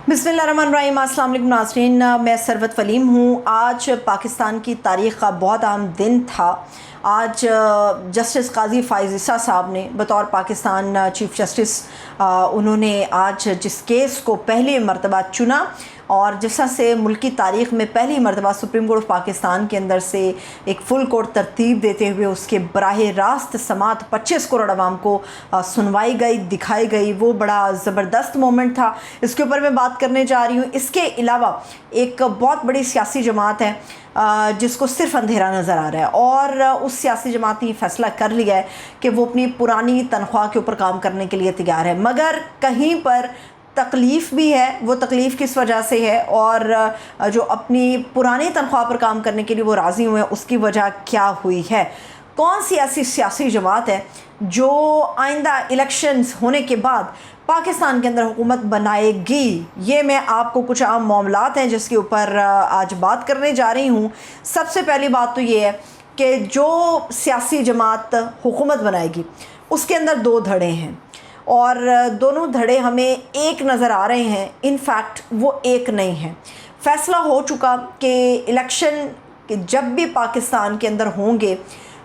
बिस्मिल्लाहिर्रहमानिर्रहीम। अस्सलाम वालेकुम नाज़रीन, मैं सरवत फलीम हूँ। आज पाकिस्तान की तारीख़ का बहुत अहम दिन था। आज जस्टिस काजी फ़ाइज़ ईसा साहब ने बतौर पाकिस्तान चीफ़ जस्टिस उन्होंने आज जिस केस को पहली मरतबा चुना और जिस तरह से मुल्क की तारीख़ में पहली मरतबा सुप्रीम कोर्ट ऑफ पाकिस्तान के अंदर से एक फुल कोर्ट तरतीब देते हुए उसके बराह रास्त समात 25 करोड़ अवाम को सुनवाई गई, दिखाई गई, वो बड़ा ज़बरदस्त मोमेंट था। इसके ऊपर मैं बात करने जा रही हूँ। इसके अलावा एक बहुत बड़ी सियासी जमात है जिसको सिर्फ अंधेरा नज़र आ रहा है और उस सियासी जमात ने फैसला कर लिया है कि वो अपनी पुरानी तनख्वाह के ऊपर काम करने के लिए तैयार है, मगर कहीं पर तकलीफ़ भी है। वो तकलीफ़ किस वजह से है और जो अपनी पुरानी तनख्वाह पर काम करने के लिए वो राज़ी हुए हैं उसकी वजह क्या हुई है। कौन सी ऐसी सियासी जमात है जो आइंदा इलेक्शंस होने के बाद पाकिस्तान के अंदर हुकूमत बनाएगी, ये मैं आपको कुछ आम मामलात हैं जिसके ऊपर आज बात करने जा रही हूँ। सबसे पहली बात तो ये है कि जो सियासी जमात हुकूमत बनाएगी उसके अंदर दो धड़े हैं और दोनों धड़े हमें एक नज़र आ रहे हैं। इनफैक्ट वो एक नहीं है। फ़ैसला हो चुका कि इलेक्शन जब भी पाकिस्तान के अंदर होंगे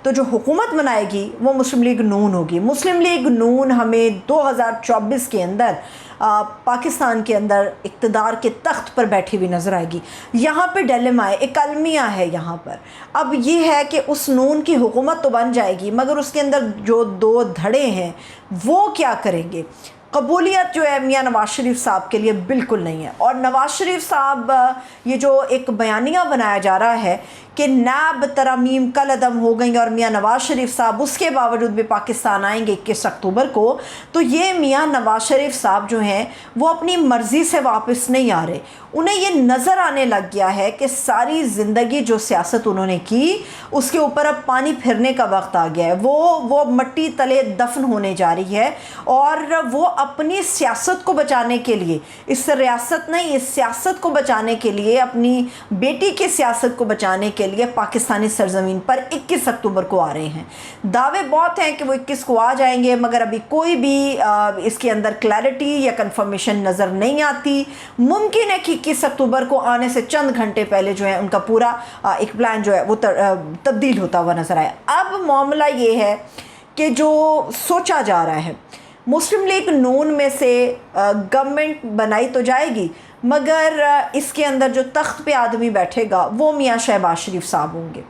तो जो हुकूमत बनाएगी वो मुस्लिम लीग नून होगी। मुस्लिम लीग नून हमें 2024 के अंदर पाकिस्तान के अंदर इक़्तिदार के तख्त पर बैठी हुई नज़र आएगी। यहाँ पे डिलेमा है, एक अलमिया है यहाँ पर। अब ये है कि उस नून की हुकूमत तो बन जाएगी मगर उसके अंदर जो दो धड़े हैं वो क्या करेंगे। कबूलियत जो है मियाँ नवाज़ शरीफ साहब के लिए बिल्कुल नहीं है और नवाज़ शरीफ साहब ये जो एक बयानिया बनाया जा रहा है कि नैब तरमीम कल अदम हो गई और मियाँ नवाज़ शरीफ साहब उसके बावजूद भी पाकिस्तान आएंगे 21 अक्टूबर को, तो ये मियाँ नवाज़ शरीफ साहब जो हैं वो अपनी मर्ज़ी से वापस नहीं आ रहे। उन्हें ये नज़र आने लग गया है कि सारी ज़िंदगी जो सियासत उन्होंने की उसके ऊपर अब पानी फिरने का वक्त आ गया है। वो मट्टी तले दफन होने जा रही है और वो अपनी सियासत को बचाने के लिए, इस रियासत नहीं इस सियासत को बचाने के लिए, अपनी बेटी की सियासत को बचाने के लिए पाकिस्तानी सरजमीन पर 21 अक्टूबर को आ रहे हैं। दावे बहुत हैं कि वो 21 को आ जाएंगे मगर अभी कोई भी इसके अंदर क्लैरिटी या कंफर्मेशन नज़र नहीं आती। मुमकिन है कि 21 अक्टूबर को आने से चंद घंटे पहले जो है उनका पूरा एक प्लान जो है वो तब्दील होता हुआ नज़र आया। अब मामला ये है कि जो सोचा जा रहा है मुस्लिम लीग नून में से गवर्नमेंट बनाई तो जाएगी मगर इसके अंदर जो तख्त पे आदमी बैठेगा वो मियाँ शहबाज शरीफ साहब होंगे।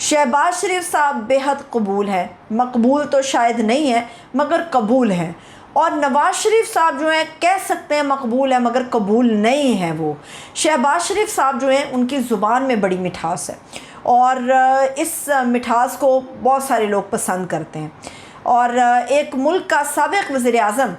शहबाज शरीफ साहब बेहद कबूल हैं, मकबूल तो शायद नहीं है मगर कबूल हैं। और नवाज़ शरीफ साहब जो हैं कह सकते हैं मकबूल है मगर कबूल नहीं है। वो शहबाज शरीफ साहब जो हैं उनकी ज़ुबान में बड़ी मिठास है और इस मिठास को बहुत सारे लोग पसंद करते हैं। और एक मुल्क का साबिक़ वज़ीर-ए-आज़म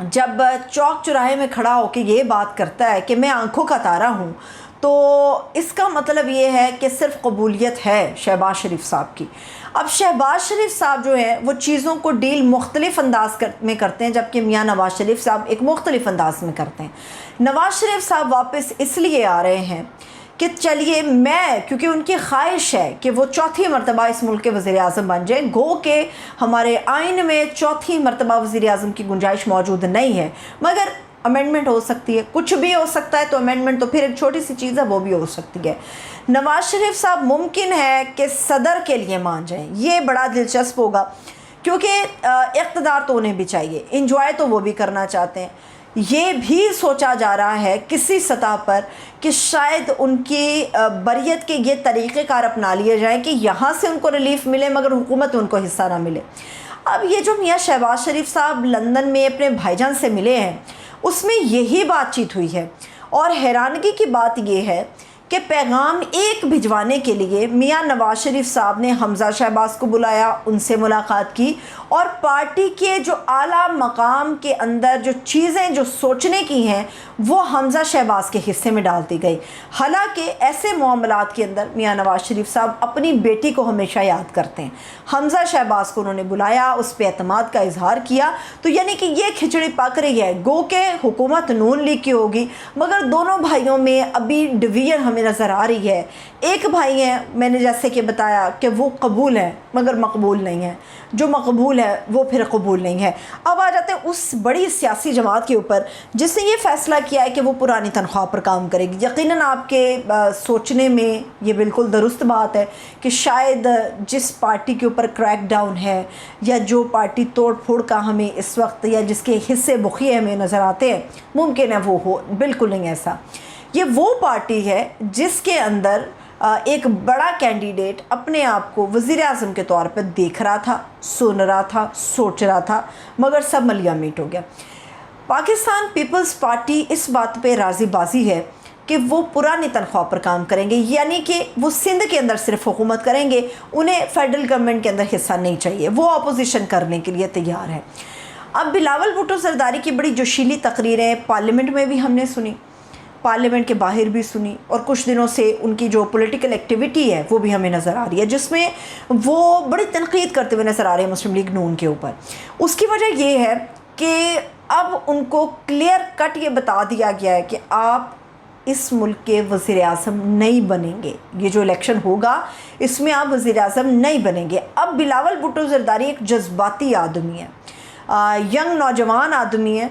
जब चौक चौराहे में खड़ा होकर ये बात करता है कि मैं आंखों का तारा हूँ, तो इसका मतलब ये है कि सिर्फ कबूलियत है शहबाज शरीफ साहब की। अब शहबाज शरीफ साहब जो है वो चीज़ों को डील मुख्तलिफ़ अंदाज में करते हैं जबकि मियाँ नवाज़ शरीफ साहब एक मुख्तलिफ़ अंदाज में करते हैं। नवाज़ शरीफ साहब वापस इसलिए आ रहे हैं कि चलिए क्योंकि उनकी ख्वाहिश है कि वो चौथी मरतबा इस मुल्क के वज़ीर-ए-आज़म बन जाए। गो के हमारे आइन में चौथी मरतबा वज़ीर-ए-आज़म की गुंजाइश मौजूद नहीं है मगर अमेंडमेंट हो सकती है, कुछ भी हो सकता है। तो अमेंडमेंट तो फिर एक छोटी सी चीज़ है, वो भी हो सकती है। नवाज़ शरीफ साहब मुमकिन है कि सदर के लिए मान जाएं, ये बड़ा दिलचस्प होगा क्योंकि इक़्तिदार तो उन्हें भी चाहिए, इंजॉय तो वो भी करना चाहते हैं। ये भी सोचा जा रहा है किसी सतह पर कि शायद उनकी बरियत के ये तरीक़ेकार अपना लिए जाए कि यहाँ से उनको रिलीफ़ मिले मगर हुकूमत उनको हिस्सा ना मिले। अब ये जो मियाँ शहबाज शरीफ साहब लंदन में अपने भाईजान से मिले हैं उसमें यही बातचीत हुई है और हैरानगी की बात यह है कि पैगाम एक भिजवाने के लिए मियाँ नवाज़ शरीफ साहब ने हमज़ा शहबाज को बुलाया, उनसे मुलाकात की और पार्टी के जो आला मकाम के अंदर जो चीज़ें जो सोचने की हैं वो हमज़ा शहबाज के हिस्से में डाल दी गई। हालांकि ऐसे मामलात के अंदर मियाँ नवाज़ शरीफ साहब अपनी बेटी को हमेशा याद करते हैं। हमज़ा शहबाज को उन्होंने बुलाया, उस पर एतमाद का इजहार किया, तो यानी कि ये खिचड़ी पक रही है। गो के हुकूमत नून लीग की होगी मगर दोनों भाइयों में अभी डिवीज़न हमें ہمیں نظر آ رہی ہے. ایک بھائی ہیں میں نے جیسے کہ بتایا کہ وہ قبول ہیں مگر مقبول نہیں ہیں, جو مقبول ہے وہ پھر قبول نہیں ہے. اب آ جاتے ہیں اس بڑی سیاسی جماعت کے اوپر جس نے یہ فیصلہ کیا ہے کہ وہ پرانی تنخواہ پر کام کرے گی. یقیناً آپ کے سوچنے میں یہ بالکل درست بات ہے کہ شاید جس پارٹی کے اوپر کریک ڈاؤن ہے یا جو پارٹی توڑ پھوڑ کا ہمیں اس وقت یا جس کے حصے بخیے ہمیں نظر آتے ہیں ممکن ہے وہ ہو. بالکل نہیں ایسا. یہ وہ پارٹی ہے جس کے اندر ایک بڑا کینڈیڈیٹ اپنے آپ کو وزیر اعظم کے طور پر دیکھ رہا تھا, سن رہا تھا, سوچ رہا تھا, مگر سب ملیا میٹ ہو گیا. پاکستان پیپلز پارٹی اس بات پہ راضی بازی ہے کہ وہ پرانی تنخواہ پر کام کریں گے, یعنی کہ وہ سندھ کے اندر صرف حکومت کریں گے, انہیں فیڈرل گورنمنٹ کے اندر حصہ نہیں چاہیے, وہ اپوزیشن کرنے کے لیے تیار ہے. اب بلاول بھٹو زرداری کی بڑی جوشیلی تقریریں پارلیمنٹ میں بھی ہم نے سنی, پارلیمنٹ کے باہر بھی سنی, اور کچھ دنوں سے ان کی جو پولیٹیکل ایکٹیویٹی ہے وہ بھی ہمیں نظر آ رہی ہے جس میں وہ بڑی تنقید کرتے ہوئے نظر آ رہے ہیں مسلم لیگ نون کے اوپر. اس کی وجہ یہ ہے کہ اب ان کو کلیئر کٹ یہ بتا دیا گیا ہے کہ آپ اس ملک کے وزیر اعظم نہیں بنیں گے, یہ جو الیکشن ہوگا اس میں آپ وزیر اعظم نہیں بنیں گے. اب بلاول بھٹو زرداری ایک جذباتی آدمی ہے, ینگ نوجوان آدمی ہے,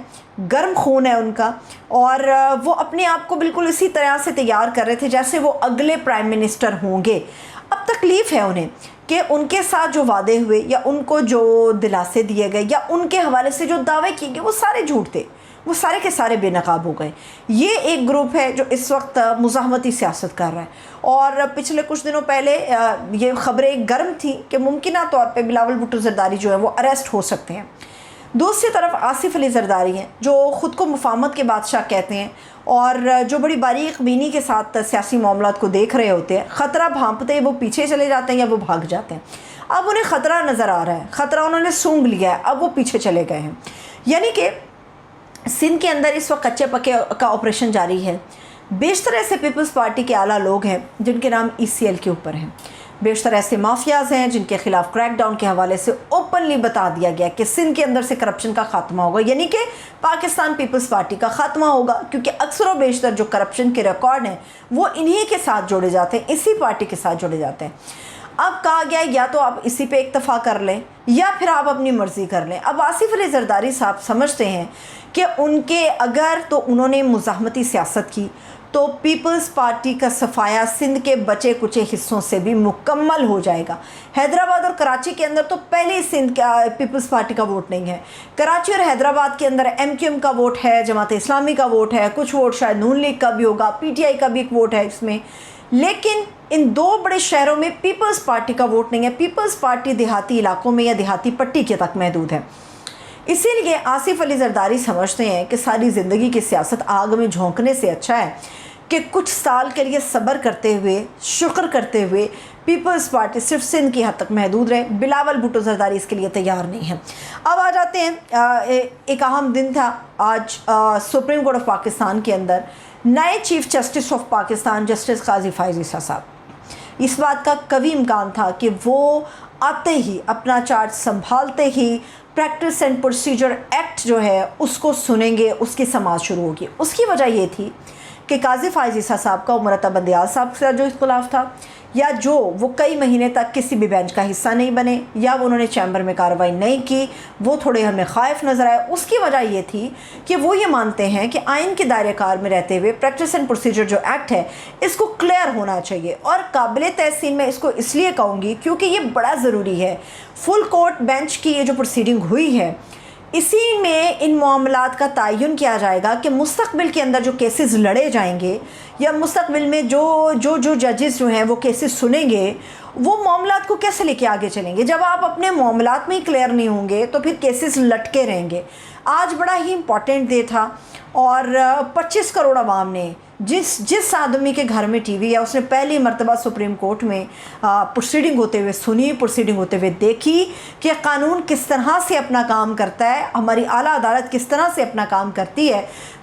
گرم خون ہے ان کا, اور وہ اپنے آپ کو بالکل اسی طرح سے تیار کر رہے تھے جیسے وہ اگلے پرائم منسٹر ہوں گے. اب تکلیف ہے انہیں کہ ان کے ساتھ جو وعدے ہوئے یا ان کو جو دلاسے دیے گئے یا ان کے حوالے سے جو دعوے کیے گئے وہ سارے جھوٹ تھے, وہ سارے کے سارے بے نقاب ہو گئے. یہ ایک گروپ ہے جو اس وقت مزاحمتی سیاست کر رہا ہے, اور پچھلے کچھ دنوں پہلے یہ خبریں گرم تھیں کہ ممکنہ طور پہ بلاول بھٹو زرداری جو ہے وہ اریسٹ ہو سکتے ہیں. دوسری طرف آصف علی زرداری ہیں جو خود کو مفاہمت کے بادشاہ کہتے ہیں اور جو بڑی باریک بینی کے ساتھ سیاسی معاملات کو دیکھ رہے ہوتے ہیں. خطرہ بھانپتے وہ پیچھے چلے جاتے ہیں یا وہ بھاگ جاتے ہیں. اب انہیں خطرہ نظر آ رہا ہے, خطرہ انہوں نے سونگھ لیا ہے, اب وہ پیچھے چلے گئے ہیں. یعنی کہ سندھ کے اندر اس وقت کچے پکے کا آپریشن جاری ہے. بیشتر ایسے پیپلز پارٹی کے اعلیٰ لوگ ہیں جن کے نام ECL کے اوپر ہیں, بیشتر ایسے مافیاز ہیں جن کے خلاف کریک ڈاؤن کے حوالے سے اوپنلی بتا دیا گیا کہ سندھ کے اندر سے کرپشن کا خاتمہ ہوگا, یعنی کہ پاکستان پیپلز پارٹی کا خاتمہ ہوگا, کیونکہ اکثر و بیشتر جو کرپشن کے ریکارڈ ہیں وہ انہی کے ساتھ جوڑے جاتے ہیں, اسی پارٹی کے ساتھ جوڑے جاتے ہیں. اب کہا گیا یا تو آپ اسی پہ اکتفا کر لیں یا پھر آپ اپنی مرضی کر لیں. اب آصف علی زرداری صاحب سمجھتے ہیں کہ ان کے اگر تو انہوں نے مزاحمتی سیاست کی تو پیپلز پارٹی کا صفایہ سندھ کے بچے کچے حصوں سے بھی مکمل ہو جائے گا. حیدرآباد اور کراچی کے اندر تو پہلے ہی سندھ کا پیپلز پارٹی کا ووٹ نہیں ہے. کراچی اور حیدرآباد کے اندر MQM کا ووٹ ہے, جماعت اسلامی کا ووٹ ہے, کچھ ووٹ شاید نون لیگ کا بھی ہوگا, PTI کا بھی ایک ووٹ ہے اس میں, لیکن ان دو بڑے شہروں میں پیپلز پارٹی کا ووٹ نہیں ہے. پیپلز پارٹی دیہاتی علاقوں میں یا دیہاتی پٹی کے تک محدود ہے. اسی لیے آصف علی زرداری سمجھتے ہیں کہ ساری زندگی کی سیاست آگ میں جھونکنے سے اچھا ہے کہ کچھ سال کے لیے صبر کرتے ہوئے, شکر کرتے ہوئے پیپلز پارٹی صرف سندھ کی حد تک محدود رہے. بلاول بھٹو زرداری اس کے لیے تیار نہیں ہے. اب آ جاتے ہیں, ایک اہم دن تھا آج سپریم کورٹ آف پاکستان کے اندر نئے chief justice of Pakistan justice قاضی فائز عیسیٰ صاحب. اس بات کا قوی امکان تھا کہ وہ آتے ہی اپنا چارج سنبھالتے ہی پریکٹس اینڈ پروسیجر ایکٹ جو ہے اس کو سنیں گے, اس کی سماعت شروع ہوگی. اس کی وجہ یہ تھی کہ قاضی فائز عیسیٰ صاحب کا عمرتا بندیال صاحب سے جو اختلاف تھا, یا جو وہ کئی مہینے تک کسی بھی بینچ کا حصہ نہیں بنے, یا وہ انہوں نے چیمبر میں کارروائی نہیں کی, وہ تھوڑے ہمیں خائف نظر آئے. اس کی وجہ یہ تھی کہ وہ یہ مانتے ہیں کہ آئین کے دائرۂ کار میں رہتے ہوئے پریکٹس اینڈ پروسیجر جو ایکٹ ہے اس کو کلیئر ہونا چاہیے. اور قابل تحسین میں اس کو اس لیے کہوں گی کیونکہ یہ بڑا ضروری ہے. فل کورٹ بینچ کی یہ جو پروسیڈنگ ہوئی ہے اسی میں ان معاملات کا تعین کیا جائے گا کہ مستقبل کے اندر جو کیسز لڑے جائیں گے یا مستقبل میں جو ججز جو ہیں وہ کیسز سنیں گے وہ معاملات کو کیسے لے کے آگے چلیں گے. جب آپ اپنے معاملات میں ہی کلیئر نہیں ہوں گے تو پھر کیسز لٹکے رہیں گے. آج بڑا ہی امپورٹنٹ ڈے تھا اور 25 کروڑ عوام نے جس آدمی کے گھر میں ٹی وی ہے اس نے پہلی مرتبہ سپریم کورٹ میں پروسیڈنگ ہوتے ہوئے سنی, پروسیڈنگ ہوتے ہوئے دیکھی کہ قانون کس طرح سے اپنا کام کرتا ہے, ہماری اعلیٰ عدالت کس طرح سے اپنا کام کرتی ہے.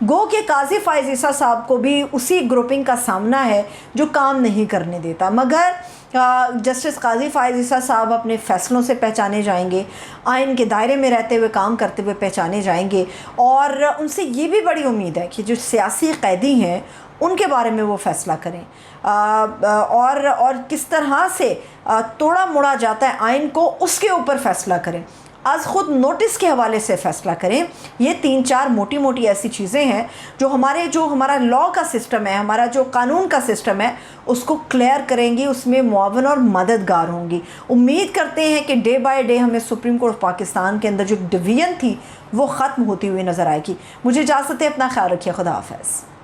گو کہ قاضی فائز عیسیٰ صاحب کو بھی اسی گروپنگ کا سامنا ہے جو کام نہیں کرنے دیتا, مگر जस्टिस काजी फ़ाइज़ ईसा साहब अपने फ़ैसलों से पहचाने जाएंगे, आइन के दायरे में रहते हुए काम करते हुए पहचाने जाएंगे, और उनसे ये भी बड़ी उम्मीद है कि जो सियासी कैदी हैं उनके बारे में वो फ़ैसला करें, और किस तरह से तोड़ा मोड़ा जाता है आइन को उसके ऊपर फ़ैसला करें, आज ख़ुद नोटिस के हवाले से फ़ैसला करें। ये 3-4 मोटी मोटी ऐसी चीज़ें हैं जो हमारा लॉ का सिस्टम है, हमारा जो कानून का सिस्टम है, उसको क्लियर करेंगी, उसमें मुआवन और मददगार होंगी। उम्मीद करते हैं कि डे बाय डे हमें सुप्रीम कोर्ट पाकिस्तान के अंदर जो डिवीज़न थी वो ख़त्म होती हुई नज़र आएगी। मुझे इजाज़त है, अपना ख्याल रखिए, खुदा हाफ़िज़।